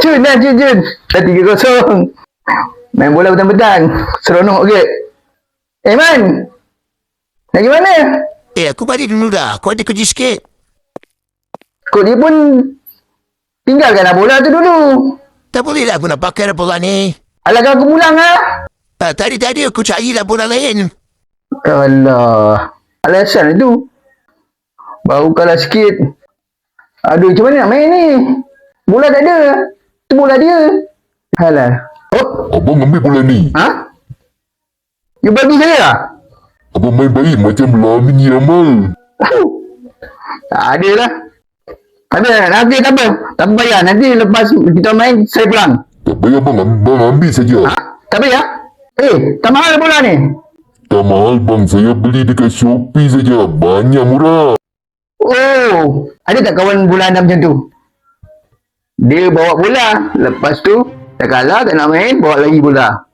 Jun dah, Jun. Dah 3-0. Main bola petang-petang. Seronok ke? Man. Nak pergi mana? Aku balik dulu dah. Kau ada kerja sikit. Kau ni pun tinggalkanlah bola tu dulu. Tak boleh lah aku nak pakai bola ni. Alah kau aku pulang lah. Tadi aku carilah bola lain. Alah. Alasan itu. Baru kalah sikit. Aduh, macam mana nak main ni? Bola tak ada. Tu bola dia. Alah. Oh. Abang ambil bola ni. Ha? You bagi saya? Abang main baik macam Lamin Yamal. Tak ada lah. Nanti tak apa. Tak payah. Nanti lepas kita main, saya pulang. Tak payah bang, abang ambil saja. Ha? Tak payah? Tak mahal bola ni? Tak mahal bang, saya beli dekat Shopee saja. Banyak murah. Oh, ada tak kawan bola anda macam tu? Dia bawa bola. Lepas tu, dah kalah, tak nak main, bawa lagi bola.